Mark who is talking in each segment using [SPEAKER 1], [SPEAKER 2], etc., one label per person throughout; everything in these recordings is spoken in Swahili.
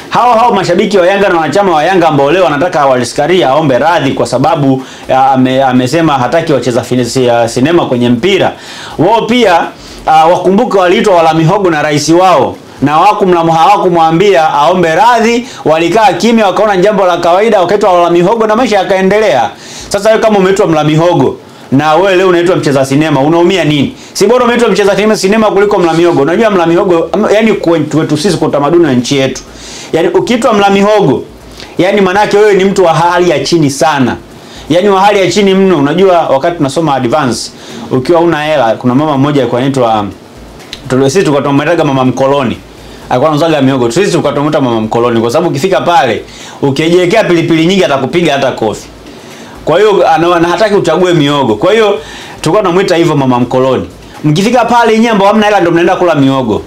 [SPEAKER 1] hao mashabiki wa Yanga na wanachama wa Yanga ambao leo wanataka Wallace Karia aombe radhi kwa sababu amesema hataki wacheza sinema kwenye mpira. Wao pia wakumbuke waliitwa wala mihogo na rais wao, na hawakumwambia aombe radhi, walikaa kimya, wakaona jambo la kawaida, wakaitwa wala mihogo na maisha yakaendelea. Sasa wewe kama umeitwa mla mihogo na wewe leo unaitwa mcheza sinema, unaumia nini? Si bora umeitwa mcheza sinema kuliko mla mihogo. Unajua mla mihogo yani kwetu sisi kwa utamaduni wa nchi yetu, yani ukiitwa mla mihogo yani manake wewe ni mtu wa hali ya chini sana, yani wa hali ya chini mno. Unajua wakati tunasoma advance, ukiwa una hela, kuna mama mmoja alikuwa anaitwa sisi tukatometaga mama mkoloni, alikuwa anazaga mihogo, sisi tukatometa mama mkoloni kwa sababu ukifika pale ukijiwekea pilipili nyingi atakupiga hata kofi. Kwa hiyo na hataki uchague mihogo. Kwa hiyo tulikuwa tunamuita hivyo mama mkoloni. Mkifika pale nyembo hamna hela ndio mnaenda kula mihogo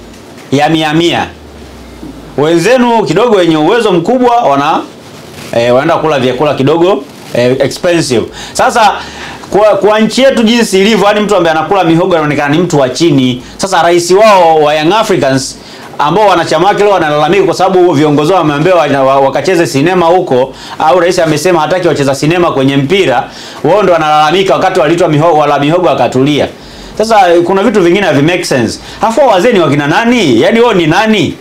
[SPEAKER 1] ya 100. Wenzenu kidogo wenye uwezo mkubwa wanaenda kula vyakula kidogo expensive. Sasa kwa nchi yetu jinsi ilivyo, yani mtu ambaye anakula mihogo anaonekana ni mtu wa chini. Sasa rais wao wa Young Africans ambao wanachama wake leo wanalalamika kwa sababu viongozi wao wameambiwa wakacheze sinema huko, au rais amesema hataki wacheza sinema kwenye mpira, wao ndio wanalalamika wakati walitwa mihogo akatulia. Sasa kuna vitu vingine havi make sense. Hafu wazee ni wakina nani? Yaani wao ni nani?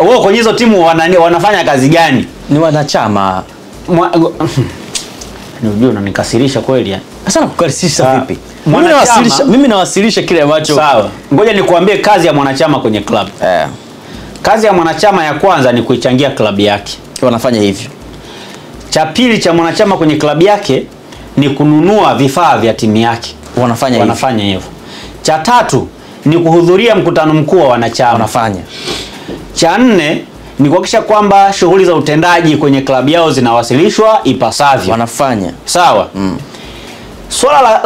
[SPEAKER 1] Wao kwenye hizo timu wanafanya kazi gani?
[SPEAKER 2] Ni wanachama.
[SPEAKER 1] Unajua unanikasirisha kweli yani.
[SPEAKER 2] Sasa nakukasirisha vipi? Mimi nawasilisha kile ambacho.
[SPEAKER 1] Sawa. Ngoja nikuambie kazi ya mwanachama kwenye club. Kazi ya mwanachama ya kwanza ni kuichangia club yake.
[SPEAKER 2] Wanafanya hivyo.
[SPEAKER 1] Cha pili cha mwanachama kwenye club yake ni kununua vifaa vya timu yake. Wanafanya hivyo. Cha tatu ni kuhudhuria mkutano mkuu wa wanachama.
[SPEAKER 2] Wanafanya.
[SPEAKER 1] Cha nne ni kuhakikisha kwamba shughuli za utendaji kwenye klabu yao zinawasilishwa ipasavyo.
[SPEAKER 2] Wanafanya.
[SPEAKER 1] Sawa? Swala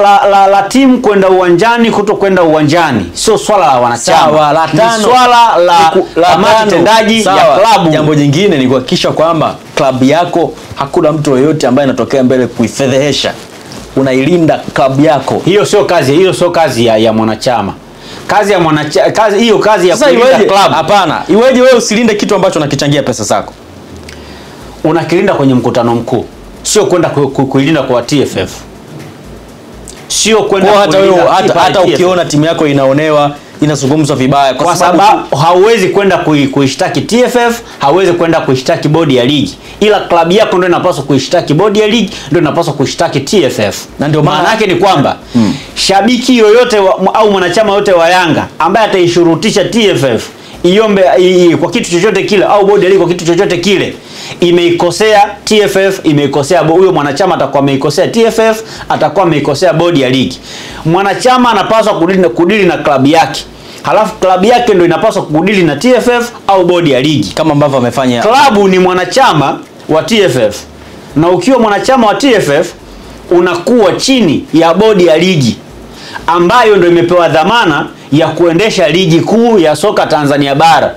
[SPEAKER 1] la timu kwenda uwanjani kutokwenda uwanjani sio swala la wanachama.
[SPEAKER 2] Sawa, la tano.
[SPEAKER 1] Ni swala la kamati tendaji ya klabu.
[SPEAKER 2] Jambo jingine ni kuhakikisha kwamba klabu yako hakuna mtu yeyote ambaye anatokea mbele kuifedhehesha. Unailinda klabu yako.
[SPEAKER 1] Hiyo sio kazi ya mwanachama. Kazi ya mwanachama, kazi ya kulinda club.
[SPEAKER 2] Hapana. Iweje wewe usilinde kitu ambacho unakichangia pesa zako?
[SPEAKER 1] Unakilinda kwenye mkutano mkuu, sio kwenda kuilinda kwa TFF. Sio kwenda
[SPEAKER 2] hata ukiona timu yako inaonewa, inazungumzwa vibaya
[SPEAKER 1] kwa sababu hauwezi kwenda kuishtaki TFF, hauwezi kwenda kuishtaki bodi ya ligi. Ila klabu yako ndio inapaswa kuishtaki bodi ya ligi, ndio inapaswa kuishtaki TFF.
[SPEAKER 2] Na ndio maana
[SPEAKER 1] yake ni kwamba shabiki yoyote au mwanachama yote wa Yanga ambaye ataishurutisha TFF iombe kwa kitu chochote kile au bodi ya ligi kwa kitu chochote kile, imeikosea TFF, imeikosea huyo mwanachama, atakuwa ameikosea TFF, atakuwa ameikosea bodi ya ligi. Mwanachama anapaswa kudili na klabu yake. Halafu klabu yake ndio inapaswa kudili na TFF au bodi ya ligi
[SPEAKER 2] kama ambavyo wamefanya.
[SPEAKER 1] Klabu ni mwanachama wa TFF. Na ukiwa mwanachama wa TFF unakuwa chini ya bodi ya ligi ambayo ndio imepewa dhamana ya kuendesha ligi kuu ya soka Tanzania bara.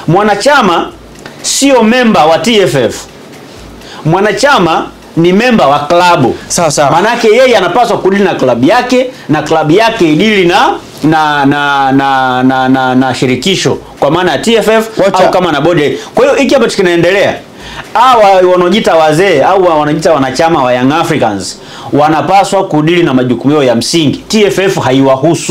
[SPEAKER 1] Mwanachama sio memba wa TFF. Mwanachama ni memba wa klabu.
[SPEAKER 2] Sawa.
[SPEAKER 1] Maana yake yeye anapaswa kudili na klabu yake na klabu yake idili na shirikisho kwa maana ya TFF au kama na bodi. Kwa hiyo hiki hapa kinaendelea. Hawa wanaojiita wazee au wanajiita wanachama wa Young Africans wanapaswa kudili na majukumu yao ya msingi. TFF haiwahusu.